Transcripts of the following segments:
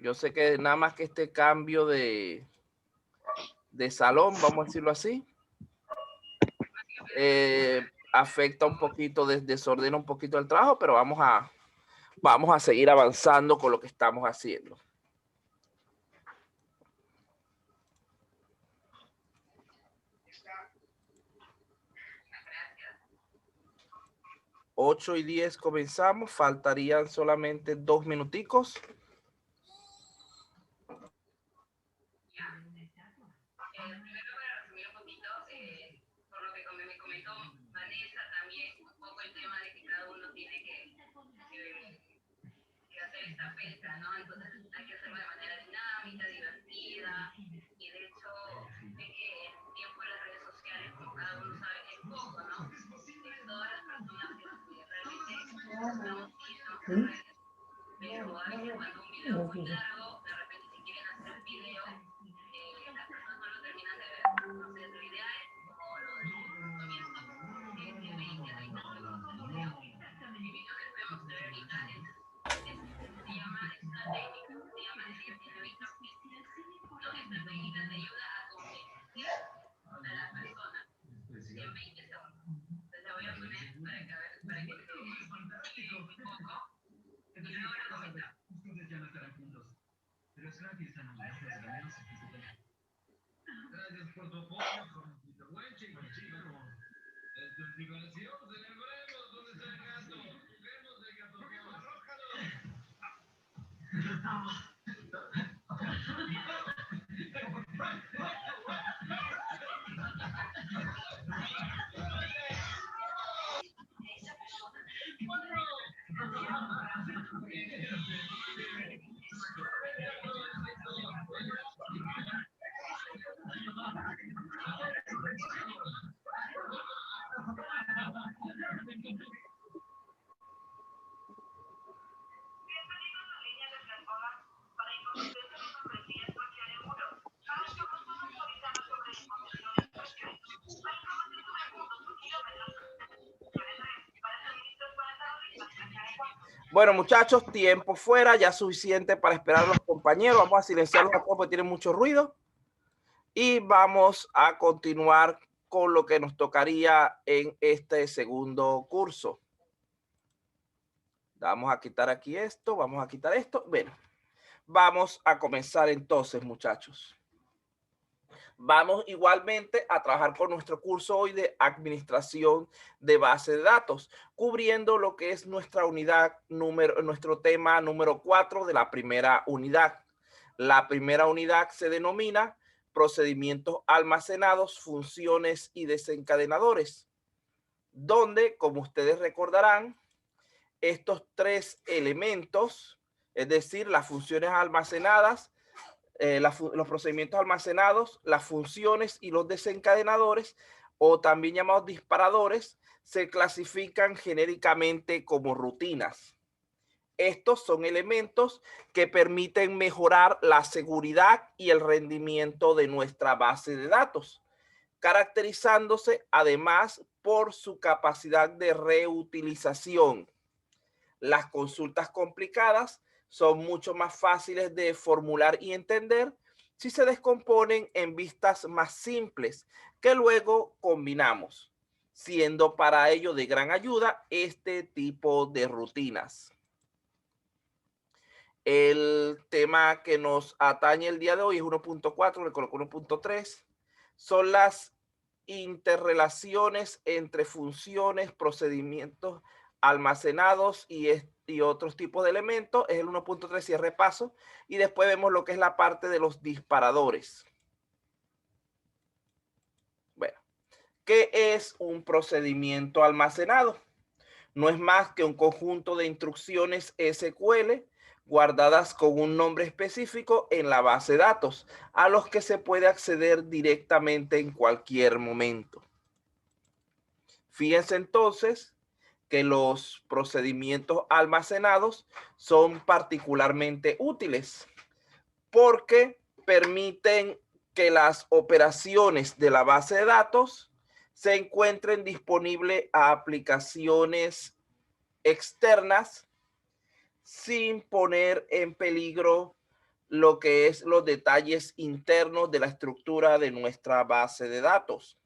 Yo sé que nada más que este cambio de salón, vamos a decirlo así, afecta un poquito, desordena un poquito el trabajo, pero vamos a seguir avanzando con lo que estamos haciendo. Ocho y 10 comenzamos, faltarían solamente 2 minuticos. Esta fecha, ¿no? Entonces hay que hacerlo de manera dinámica, divertida, y de hecho es que el tiempo en las redes sociales, como cada uno sabe que es poco, ¿no? Todas las personas que realmente estamos viendo, pero a veces cuando un video es muy largo, de repente si quieren hacer el video, las personas no lo terminan de ver. Entonces la idea es, como lo del comienzo, que es de 20 a 30 segundos el video. El video que podemos ver ahorita se llama, es una técnica, se llama elevator pitch, ¿no? Esta técnica te ayuda a convencer a la persona en 20 segundos. Entonces la voy a poner para que te guíe un poco y luego lo comentamos. Ustedes ya no estarán juntos, pero es gratis a nosotros, al menos aquí se ve. Gracias por tu apoyo, jovencito. Buen chico. Esto es diversión, celebremos. ¿Dónde está el gato? Juguemos el gato, arrójalo. Bueno, muchachos, tiempo fuera, ya suficiente para esperar a los compañeros. Vamos a silenciarlos a todos porque tienen mucho ruido. Y vamos a continuar con lo que nos tocaría en este segundo curso. Vamos a quitar aquí esto, vamos a quitar esto. Bueno, vamos a comenzar entonces, muchachos. Vamos igualmente a trabajar con nuestro curso hoy de administración de base de datos, cubriendo lo que es nuestra unidad nuestro tema número 4 de la primera unidad. La primera unidad se denomina procedimientos almacenados, funciones y desencadenadores, donde, como ustedes recordarán, estos tres elementos, es decir, las funciones almacenadas, los procedimientos almacenados, las funciones y los desencadenadores, o también llamados disparadores, se clasifican genéricamente como rutinas. Estos son elementos que permiten mejorar la seguridad y el rendimiento de nuestra base de datos, caracterizándose además por su capacidad de reutilización. Las consultas complicadas son mucho más fáciles de formular y entender si se descomponen en vistas más simples que luego combinamos, siendo para ello de gran ayuda este tipo de rutinas. El tema que nos atañe el día de hoy es 1.4, le coloco 1.3, son las interrelaciones entre funciones, procedimientos almacenados y otros tipos de elementos. Es el 1.3 y el repaso. Y después vemos lo que es la parte de los disparadores. Bueno, ¿qué es un procedimiento almacenado? No es más que un conjunto de instrucciones SQL guardadas con un nombre específico en la base de datos, a los que se puede acceder directamente en cualquier momento. Fíjense entonces que los procedimientos almacenados son particularmente útiles porque permiten que las operaciones de la base de datos se encuentren disponibles a aplicaciones externas sin poner en peligro lo que es los detalles internos de la estructura de nuestra base de datos.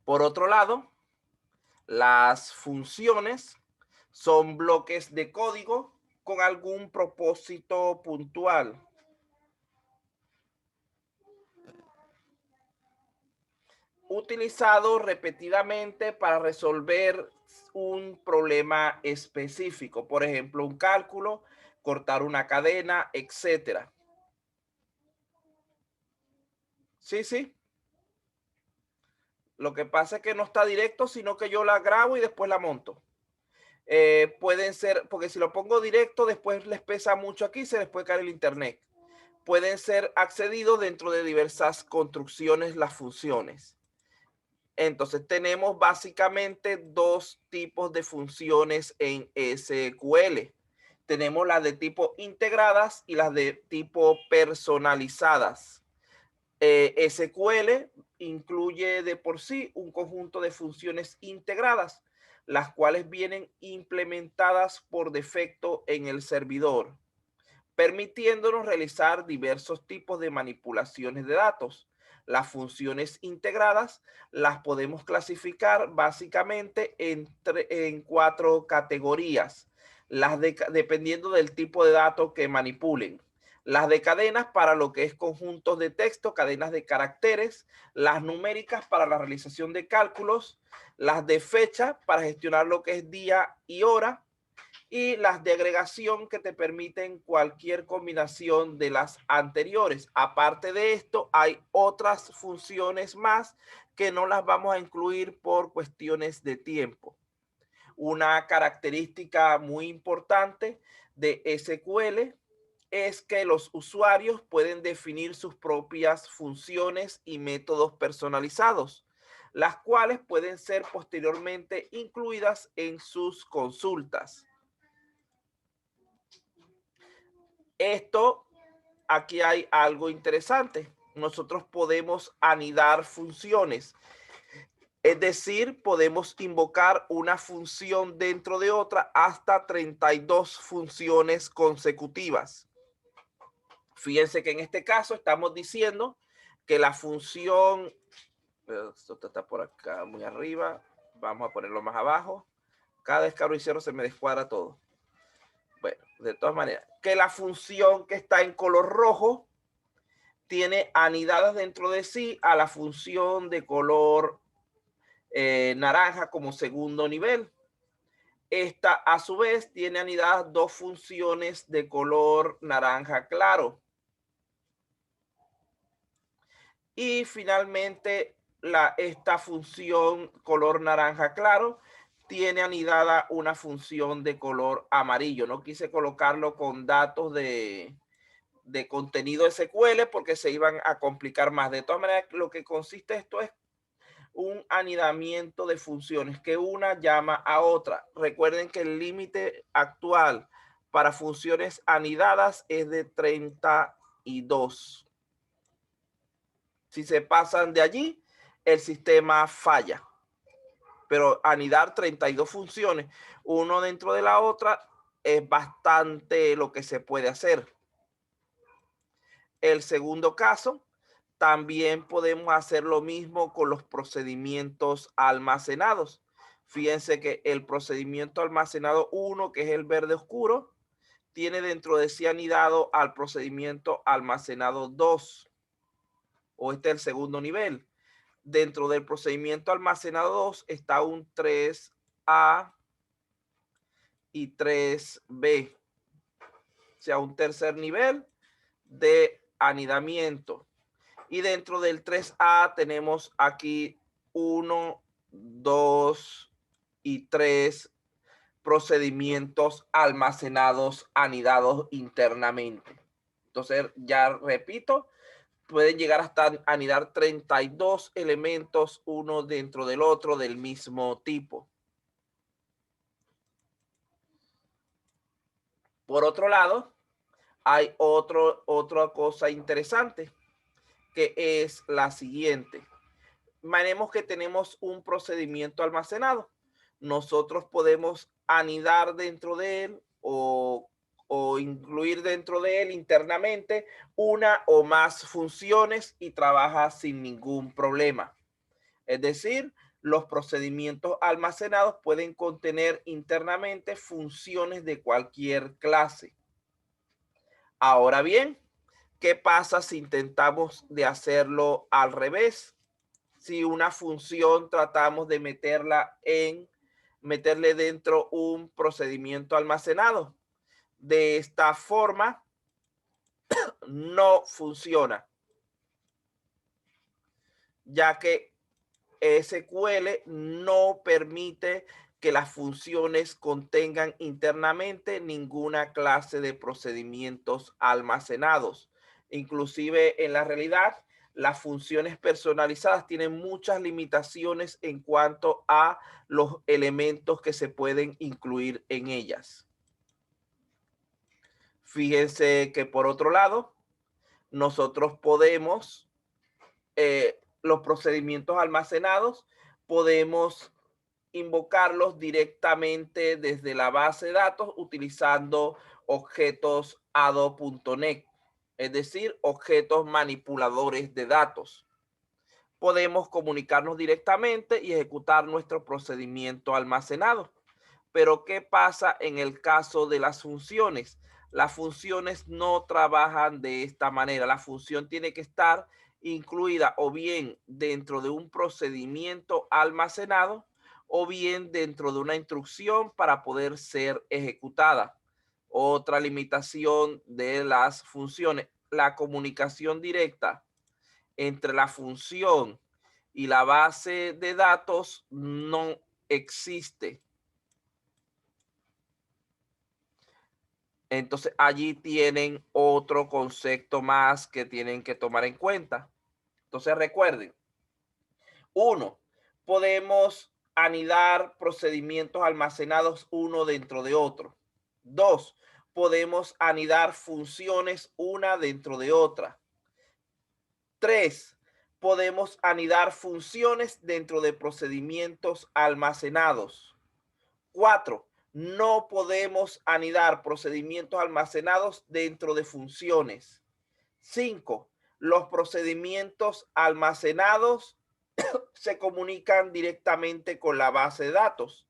Por otro lado, las funciones son bloques de código con algún propósito puntual. Utilizado repetidamente para resolver un problema específico, por ejemplo, un cálculo, cortar una cadena, etcétera. Sí, sí. Lo que pasa es que no está directo, sino que yo la grabo y después la monto. Pueden ser, porque si lo pongo directo, después les pesa mucho aquí, se les puede caer el internet. Pueden ser accedidos dentro de diversas construcciones las funciones. Entonces tenemos básicamente dos tipos de funciones en SQL. Tenemos las de tipo integradas y las de tipo personalizadas. SQL incluye de por sí un conjunto de funciones integradas, las cuales vienen implementadas por defecto en el servidor, permitiéndonos realizar diversos tipos de manipulaciones de datos. Las funciones integradas las podemos clasificar básicamente en 4 categorías, dependiendo del tipo de datos que manipulen. Las de cadenas para lo que es conjuntos de texto, cadenas de caracteres, las numéricas para la realización de cálculos, las de fecha para gestionar lo que es día y hora, y las de agregación que te permiten cualquier combinación de las anteriores. Aparte de esto, hay otras funciones más que no las vamos a incluir por cuestiones de tiempo. Una característica muy importante de SQL es que los usuarios pueden definir sus propias funciones y métodos personalizados, las cuales pueden ser posteriormente incluidas en sus consultas. Aquí hay algo interesante. Nosotros podemos anidar funciones. Es decir, podemos invocar una función dentro de otra hasta 32 funciones consecutivas. Fíjense que en este caso estamos diciendo que la función, esto está por acá muy arriba, vamos a ponerlo más abajo. Cada escaro y cierro se me descuadra todo. Bueno, de todas maneras, que la función que está en color rojo tiene anidadas dentro de sí a la función de color naranja como segundo nivel. Esta, a su vez, tiene anidadas dos funciones de color naranja claro. Y finalmente, esta función color naranja claro tiene anidada una función de color amarillo. No quise colocarlo con datos de contenido SQL porque se iban a complicar más. De todas maneras, lo que consiste esto es un anidamiento de funciones que una llama a otra. Recuerden que el límite actual para funciones anidadas es de 32. Si se pasan de allí, el sistema falla. Pero anidar 32 funciones, uno dentro de la otra, es bastante lo que se puede hacer. El segundo caso, también podemos hacer lo mismo con los procedimientos almacenados. Fíjense que el procedimiento almacenado 1, que es el verde oscuro, tiene dentro de sí anidado al procedimiento almacenado 2, o este es el segundo nivel. Dentro del procedimiento almacenado 2 está un 3A y 3B, o sea, un tercer nivel de anidamiento. Y dentro del 3A tenemos aquí 1, 2 y 3 procedimientos almacenados, anidados internamente. Entonces, ya repito, pueden llegar hasta anidar 32 elementos uno dentro del otro del mismo tipo. Por otro lado, hay otra cosa interesante, que es la siguiente. imaginemos que tenemos un procedimiento almacenado. Nosotros podemos anidar dentro de él o incluir dentro de él internamente una o más funciones y trabaja sin ningún problema. Es decir, los procedimientos almacenados pueden contener internamente funciones de cualquier clase. Ahora bien, ¿qué pasa si intentamos de hacerlo al revés? Si una función tratamos de meterle dentro un procedimiento almacenado. De esta forma, no funciona, ya que SQL no permite que las funciones contengan internamente ninguna clase de procedimientos almacenados. Inclusive en la realidad, las funciones personalizadas tienen muchas limitaciones en cuanto a los elementos que se pueden incluir en ellas. Fíjense que por otro lado, nosotros podemos, los procedimientos almacenados, podemos invocarlos directamente desde la base de datos utilizando objetos ado.net, es decir, objetos manipuladores de datos. Podemos comunicarnos directamente y ejecutar nuestro procedimiento almacenado. Pero ¿qué pasa en el caso de las funciones? Las funciones no trabajan de esta manera. La función tiene que estar incluida o bien dentro de un procedimiento almacenado o bien dentro de una instrucción para poder ser ejecutada. Otra limitación de las funciones, la comunicación directa entre la función y la base de datos no existe. Entonces allí tienen otro concepto más que tienen que tomar en cuenta. Entonces recuerden, 1, podemos anidar procedimientos almacenados uno dentro de otro. 2, podemos anidar funciones una dentro de otra. 3, podemos anidar funciones dentro de procedimientos almacenados. 4, no podemos anidar procedimientos almacenados dentro de funciones. 5, los procedimientos almacenados se comunican directamente con la base de datos.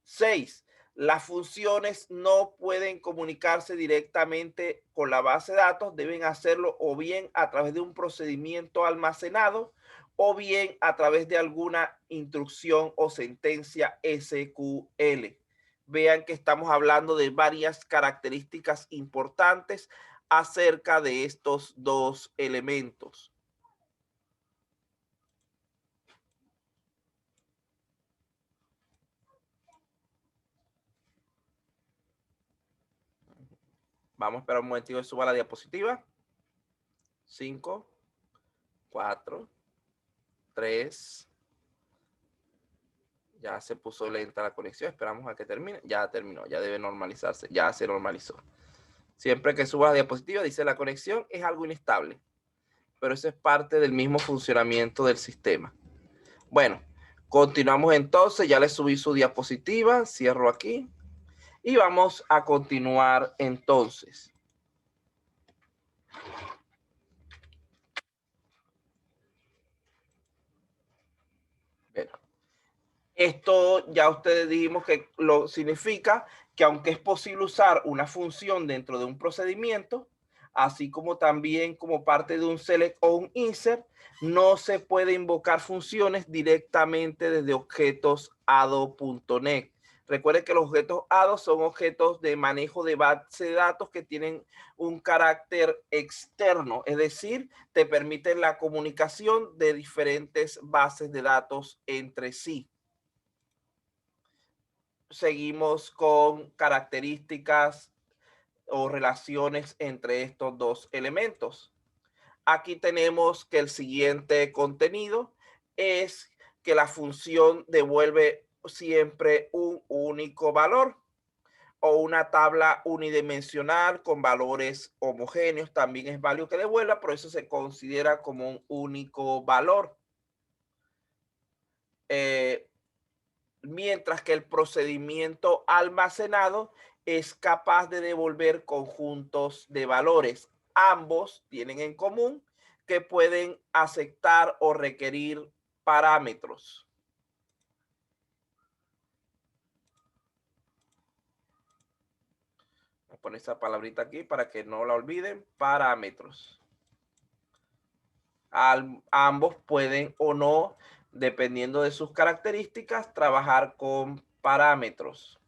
6, las funciones no pueden comunicarse directamente con la base de datos, deben hacerlo o bien a través de un procedimiento almacenado o bien a través de alguna instrucción o sentencia SQL. Vean que estamos hablando de varias características importantes acerca de estos dos elementos. Vamos a esperar un momentito que suba la diapositiva. 5, 4, 3. Ya se puso lenta la conexión. Esperamos a que termine. Ya terminó. Ya debe normalizarse. Ya se normalizó. Siempre que suba la diapositiva, dice la conexión es algo inestable. Pero eso es parte del mismo funcionamiento del sistema. Bueno, continuamos entonces. Ya le subí su diapositiva. Cierro aquí. Y vamos a continuar entonces. Bueno, esto ya ustedes dijimos que lo significa que aunque es posible usar una función dentro de un procedimiento, así como también como parte de un select o un insert, no se puede invocar funciones directamente desde objetos ado.net. Recuerden que los objetos ado son objetos de manejo de base de datos que tienen un carácter externo, es decir, te permiten la comunicación de diferentes bases de datos entre sí. Seguimos con características o relaciones entre estos dos elementos. Aquí tenemos que el siguiente contenido es que la función devuelve siempre un único valor o una tabla unidimensional con valores homogéneos. También es válido que devuelva, pero eso se considera como un único valor. mientras que el procedimiento almacenado es capaz de devolver conjuntos de valores. Ambos tienen en común que pueden aceptar o requerir parámetros. Voy a poner esa palabrita aquí para que no la olviden, parámetros. Ambos pueden o no, dependiendo de sus características, trabajar con parámetros.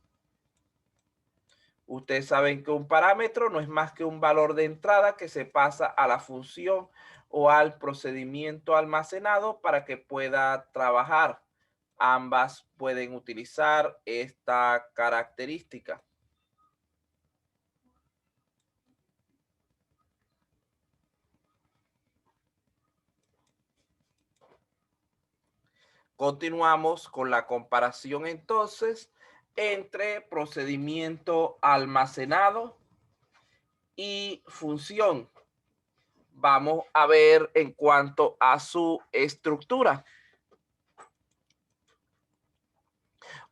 Ustedes saben que un parámetro no es más que un valor de entrada que se pasa a la función o al procedimiento almacenado para que pueda trabajar. Ambas pueden utilizar esta característica. Continuamos con la comparación entonces entre procedimiento almacenado y función. Vamos a ver en cuanto a su estructura.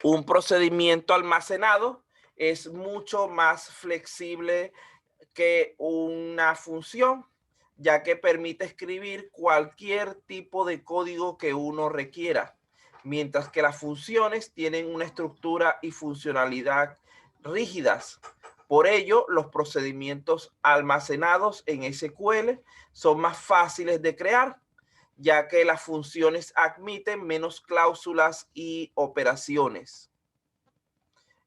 Un procedimiento almacenado es mucho más flexible que una función, ya que permite escribir cualquier tipo de código que uno requiera, mientras que las funciones tienen una estructura y funcionalidad rígidas. Por ello, los procedimientos almacenados en SQL son más fáciles de crear, ya que las funciones admiten menos cláusulas y operaciones.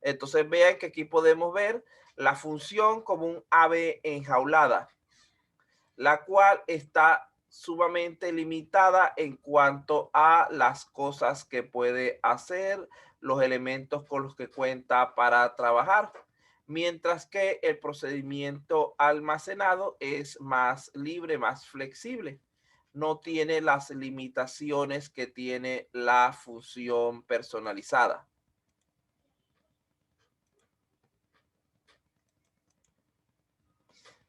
Entonces vean que aquí podemos ver la función como un ave enjaulada, la cual está sumamente limitada en cuanto a las cosas que puede hacer, los elementos con los que cuenta para trabajar, mientras que el procedimiento almacenado es más libre, más flexible. No tiene las limitaciones que tiene la función personalizada.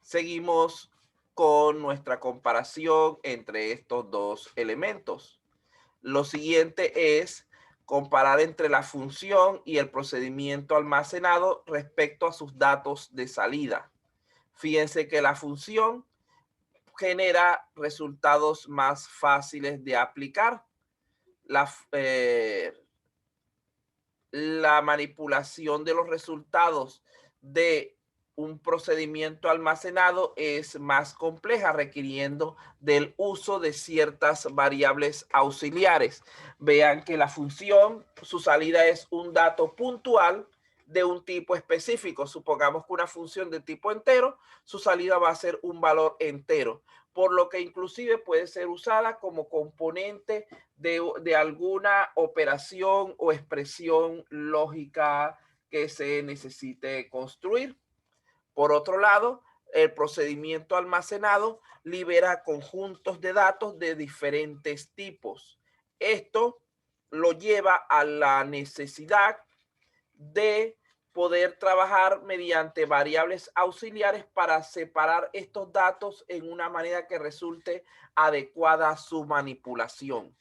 Seguimos con nuestra comparación entre estos dos elementos. Lo siguiente es comparar entre la función y el procedimiento almacenado respecto a sus datos de salida. Fíjense que la función genera resultados más fáciles de aplicar. La manipulación de los resultados de un procedimiento almacenado es más compleja, requiriendo del uso de ciertas variables auxiliares. Vean que la función, su salida es un dato puntual de un tipo específico. Supongamos que una función de tipo entero, su salida va a ser un valor entero, por lo que inclusive puede ser usada como componente de alguna operación o expresión lógica que se necesite construir. Por otro lado, el procedimiento almacenado libera conjuntos de datos de diferentes tipos. Esto lo lleva a la necesidad de poder trabajar mediante variables auxiliares para separar estos datos en una manera que resulte adecuada a su manipulación.